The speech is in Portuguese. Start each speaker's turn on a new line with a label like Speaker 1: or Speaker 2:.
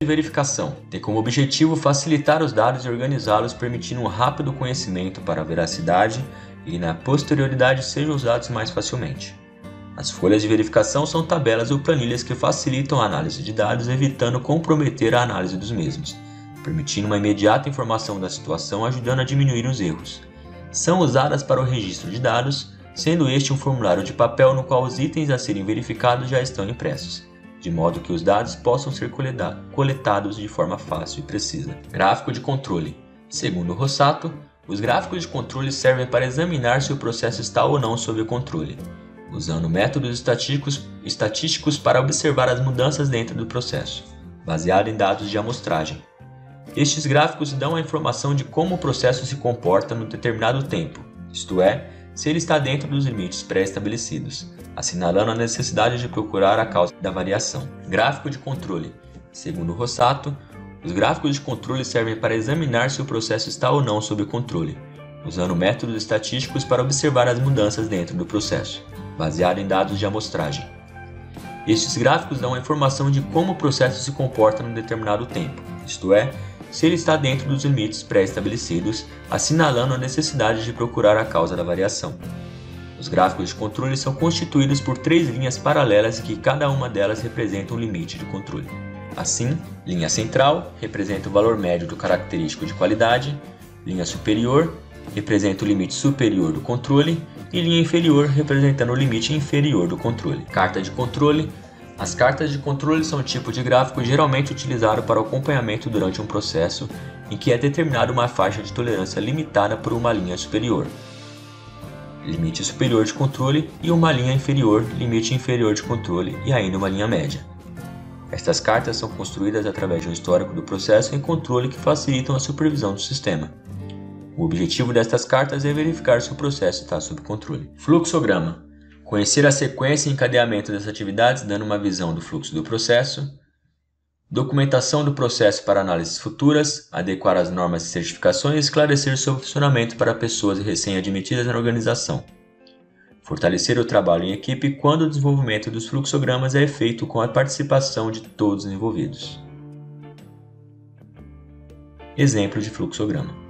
Speaker 1: de verificação tem como objetivo facilitar os dados e organizá-los, permitindo um rápido conhecimento para a veracidade e, na posterioridade, sejam usados mais facilmente. As folhas de verificação são tabelas ou planilhas que facilitam a análise de dados, evitando comprometer a análise dos mesmos, permitindo uma imediata informação da situação, ajudando a diminuir os erros. São usadas para o registro de dados, sendo este um formulário de papel no qual os itens a serem verificados já estão impressos, de modo que os dados possam ser coletados de forma fácil e precisa. Gráfico de controle. Segundo Rossato, os gráficos de controle servem para examinar se o processo está ou não sob controle, usando métodos estatísticos para observar as mudanças dentro do processo, baseado em dados de amostragem. Estes gráficos dão a informação de como o processo se comporta num determinado tempo, isto é, se ele está dentro dos limites pré-estabelecidos, assinalando a necessidade de procurar a causa da variação. Gráfico de controle. Segundo Rossato, os gráficos de controle servem para examinar se o processo está ou não sob controle, usando métodos estatísticos para observar as mudanças dentro do processo, baseado em dados de amostragem. Estes gráficos dão a informação de como o processo se comporta num determinado tempo, isto é, se ele está dentro dos limites pré-estabelecidos, assinalando a necessidade de procurar a causa da variação. Os gráficos de controle são constituídos por 3 linhas paralelas que cada uma delas representa um limite de controle. Assim, linha central representa o valor médio do característico de qualidade, linha superior representa o limite superior do controle e linha inferior representando o limite inferior do controle. Carta de controle. As cartas de controle são um tipo de gráfico geralmente utilizado para o acompanhamento durante um processo em que é determinada uma faixa de tolerância limitada por uma linha superior, limite superior de controle, e uma linha inferior, limite inferior de controle, e ainda uma linha média. Estas cartas são construídas através de um histórico do processo em controle que facilitam a supervisão do sistema. O objetivo destas cartas é verificar se o processo está sob controle. Fluxograma. Conhecer a sequência e encadeamento das atividades, dando uma visão do fluxo do processo. Documentação do processo para análises futuras, adequar as normas e certificações e esclarecer seu funcionamento para pessoas recém-admitidas na organização. Fortalecer o trabalho em equipe quando o desenvolvimento dos fluxogramas é feito com a participação de todos os envolvidos. Exemplo de fluxograma.